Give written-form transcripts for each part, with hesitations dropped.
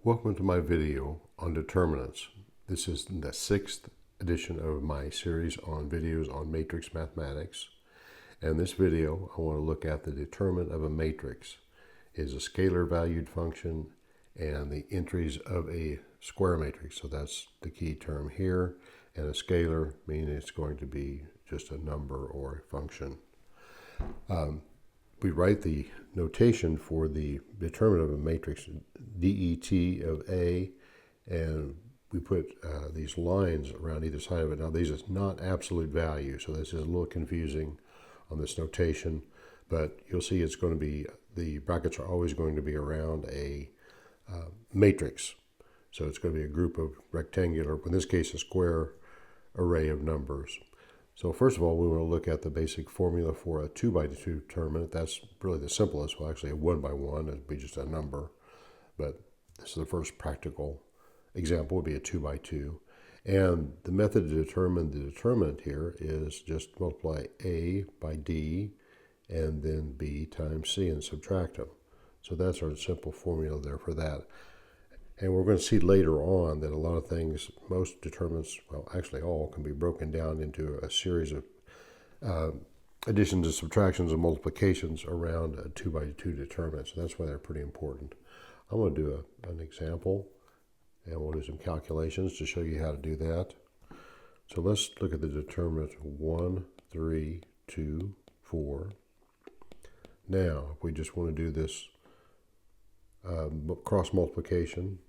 Welcome to my video on determinants. This is the 6th edition of my series on videos on matrix mathematics. In this video, I want to look at the determinant of a matrix. It is a scalar valued function and the entries of a square matrix. So that's the key term here. And a scalar meaning it's going to be just a number or a function. We write the notation for the determinant of a matrix, det of A, and we put these lines around either side of it. Now these are not absolute values, so this is a little confusing on this notation, but you'll see it's going to be, the brackets are always going to be around a matrix. So it's going to be a group of rectangular, in this case a square array of numbers. So first of all, we want to look at the basic formula for a 2 by 2 determinant. That's really the simplest. Well, actually a 1 by 1 would be just a number, but this is the first practical example, would be a 2 by 2. And the method to determine the determinant here is just multiply A by D and then B times C and subtract them. So that's our simple formula there for that. And we're going to see later on that a lot of things, most determinants, well, actually all, can be broken down into a series of additions and subtractions and multiplications around a 2 by 2 determinant. So that's why they're pretty important. I'm going to do an example, and we'll do some calculations to show you how to do that. So let's look at the determinant 1, 3, 2, 4. Now, if we just want to do this cross multiplication,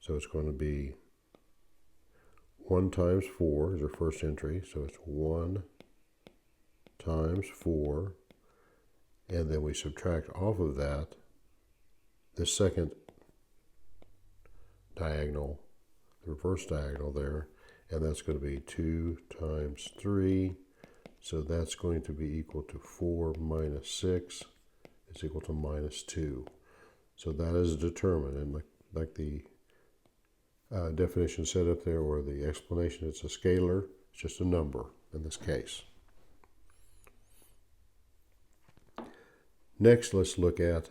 so it's going to be 1 times 4 is our first entry, so it's 1 times 4, and then we subtract off of that the second diagonal, the reverse diagonal there, and that's going to be 2 times 3, so that's going to be equal to 4 minus 6 is equal to minus 2. So that is a determinant, and like the definition said up there, or the explanation, it's a scalar, it's just a number in this case. Next, let's look at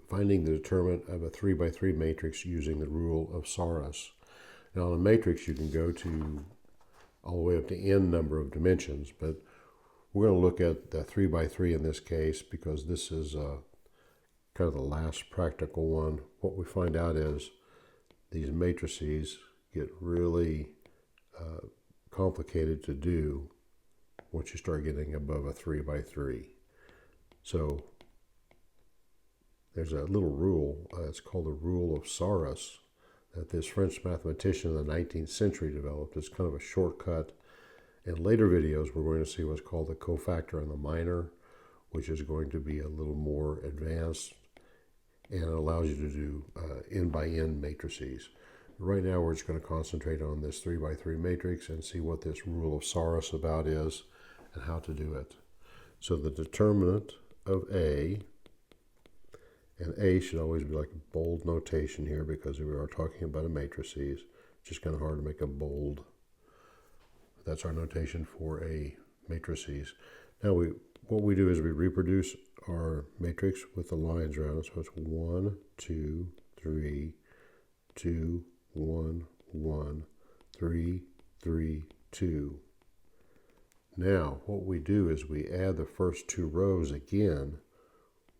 finding the determinant of a 3 by 3 matrix using the rule of Sarrus. Now, in a matrix, you can go to all the way up to n number of dimensions, but we're going to look at the 3 by 3 in this case because this is kind of the last practical one. What we find out is these matrices get really complicated to do once you start getting above a 3 by 3. So there's a little rule, it's called the Rule of Sarrus, that this French mathematician in the 19th century developed. It's kind of a shortcut. In later videos, we're going to see what's called the cofactor and the minor, which is going to be a little more advanced, and it allows you to do n by n matrices. Right now we're just going to concentrate on this 3 by 3 matrix and see what this rule of Sarrus about is and how to do it. So the determinant of A, and A should always be like a bold notation here because we are talking about a matrices. It's just kind of hard to make a bold. That's our notation for a matrices. Now what we do is we reproduce our matrix with the lines around it. So it's 1, 2, 3, 2, 1, 1, 3, 3, 2. Now what we do is we add the first 2 rows again.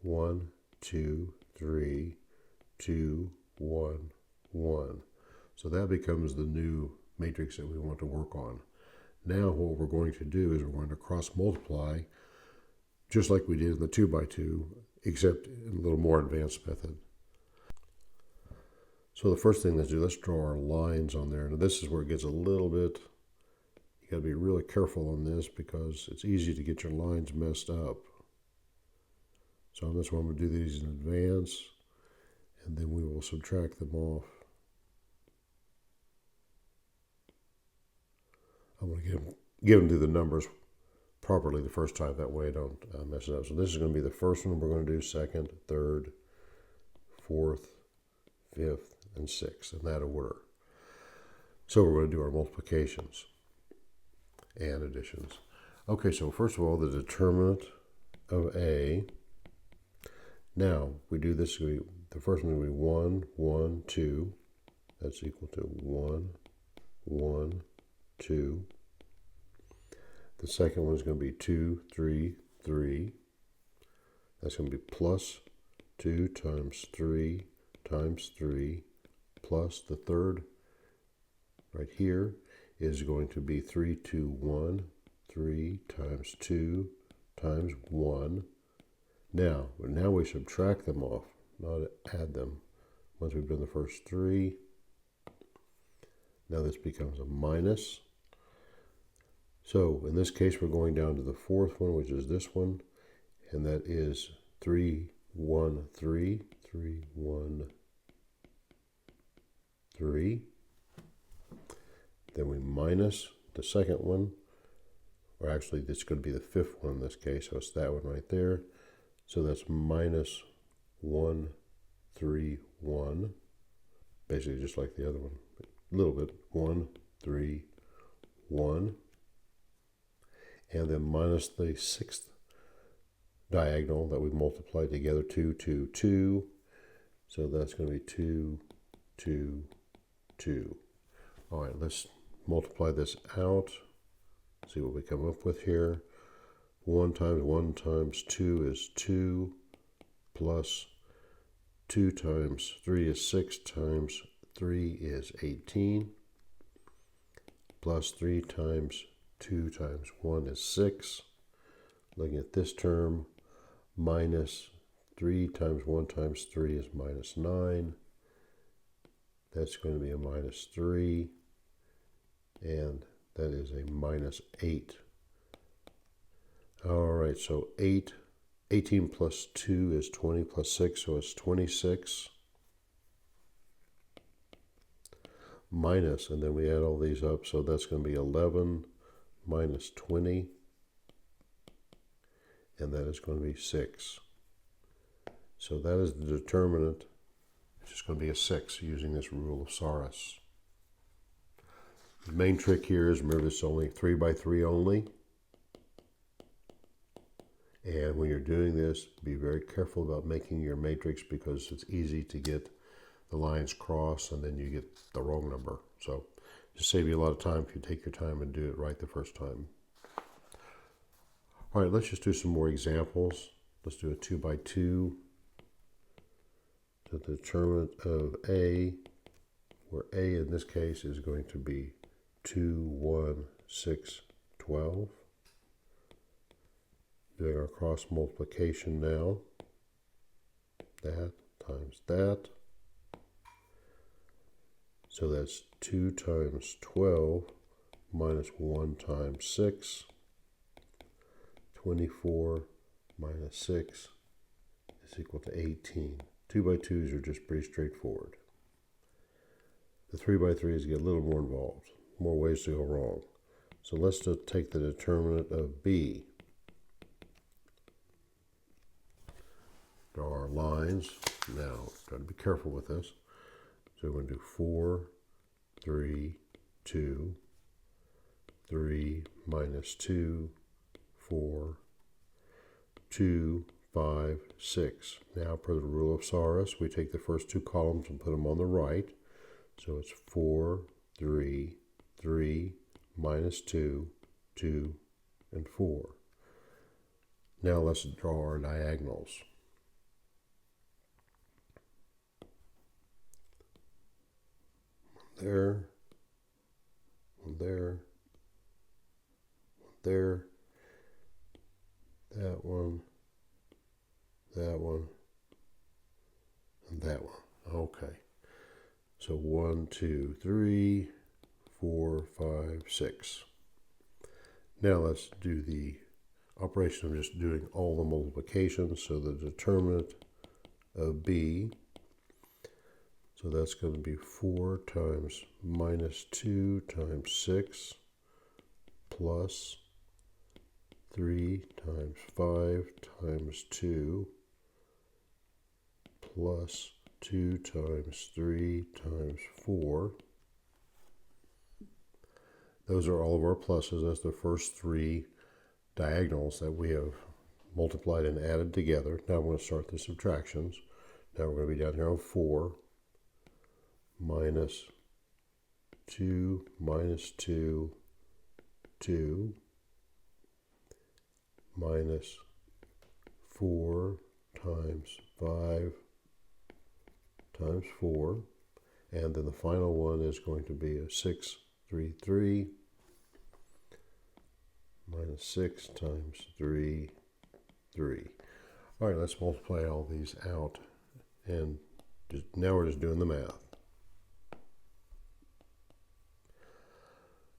1, 2, 3, 2, 1, 1. So that becomes the new matrix that we want to work on. Now what we're going to do is we're going to cross multiply just like we did in the 2 by 2, except in a little more advanced method. So the first thing let's do, let's draw our lines on there. Now this is where it gets a little bit, you got to be really careful on this because it's easy to get your lines messed up. So on this one, we'll do these in advance, and then we will subtract them off. I'm going to give them to the numbers properly the first time, that way I don't mess it up. So this is going to be the first one we're going to do, second, third, fourth, fifth, and sixth, in that order. So we're going to do our multiplications and additions. Okay, so first of all, the determinant of A. Now, we do this, we the first one will be 1, 1, 2. That's equal to 1, 1, 2. The second one is going to be 2, 3, 3. That's going to be plus 2 times 3 times 3 plus the third right here is going to be 3, 2, 1. 3 times 2 times 1. Now we subtract them off, not add them. Once we've done the first 3, now this becomes a minus. So in this case, we're going down to the fourth one, which is this one, and that is 3, 1, 3, 3, 1, 3. Then we minus the second one, or actually it's going to be the fifth one in this case, so it's that one right there. So that's minus 1, 3, 1. Basically just like the other one, a little bit. 1, 3, 1. And then minus the sixth diagonal that we multiplied together, 2, 2, 2. So that's going to be 2, 2, 2. All right, let's multiply this out. See what we come up with here. 1 times 2 is 2, plus 2 times 3 is 6, times 3 is 18, plus 3 times 2 times 1 is 6. Looking at this term, minus 3 times 1 times 3 is minus 9. That's going to be a minus 3, and that is a minus 8. All right, so 18 plus 2 is 20 plus 6, so it's 26. Minus, and then we add all these up, so that's going to be 11 minus 20, and that is going to be 6. So that is the determinant. It's just going to be a 6 using this rule of Sarrus. The main trick here is, remember, it's only 3 by 3 only. And when you're doing this, be very careful about making your matrix, because it's easy to get the lines crossed and then you get the wrong number. So just save you a lot of time if you take your time and do it right the first time. All right, let's just do some more examples. Let's do a 2 by 2. The determinant of A, where A in this case is going to be 2, 1, 6, 12. Doing our cross multiplication now. That times that. So that's 2 times 12 minus 1 times 6. 24 minus 6 is equal to 18. 2 by 2s are just pretty straightforward. The 3 by 3s get a little more involved, more ways to go wrong. So let's just take the determinant of B. Draw our lines. Now, got to be careful with this. So we're going to do 4, 3, 2, 3 minus 2, 4, 2, 5, 6. Now, per the rule of Sarrus, we take the first two columns and put them on the right. So it's 4, 3, 3, minus 2, 2, and 4. Now let's draw our diagonals. There, one there, one there, that one, and that one. Okay. So 1, 2, 3, 4, 5, 6. Now let's do the operation of just doing all the multiplications. So the determinant of B, so that's going to be 4 times minus 2 times 6 plus 3 times 5 times 2 plus 2 times 3 times 4. Those are all of our pluses. That's the first three diagonals that we have multiplied and added together. Now I'm going to start the subtractions. Now we're going to be down here on 4 minus 2 minus 2, 2 minus 4 times 5 times 4. And then the final one is going to be a 6, 3, 3 minus 6 times 3, 3. All right, let's multiply all these out. And now we're just doing the math.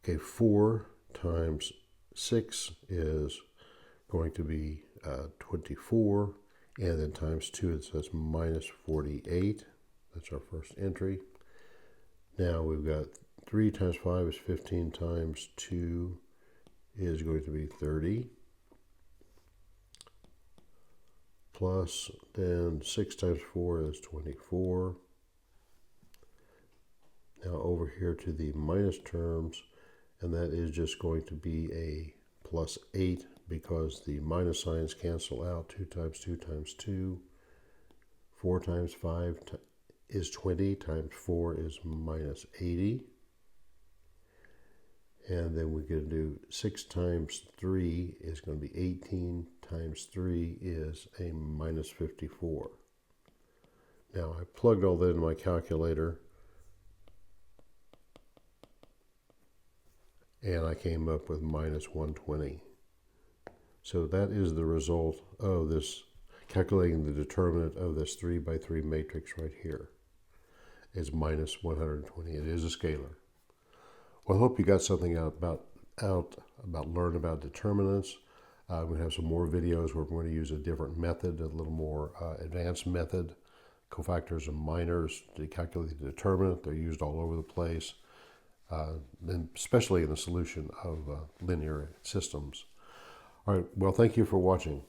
Okay, 4 times 6 is going to be 24. And then times 2, it says minus 48. That's our first entry. Now we've got 3 times 5 is 15 times 2 is going to be 30. Plus then 6 times 4 is 24. Now over here to the minus terms, and that is just going to be a plus 8 because the minus signs cancel out. 2 times 2 times 2. 4 times 5 is 20 times 4 is minus 80. And then we're going to do 6 times 3 is going to be 18 times 3 is a minus 54. Now I plugged all that in my calculator and I came up with minus 120. So that is the result of this, calculating the determinant of this 3 by 3 matrix right here. Is minus 120. It is a scalar. Well, I hope you got something out about learning about determinants. We're going to have some more videos where we're going to use a different method, a little more advanced method, cofactors and minors to calculate the determinant. They're used all over the place, and especially in the solution of linear systems. All right, well, thank you for watching.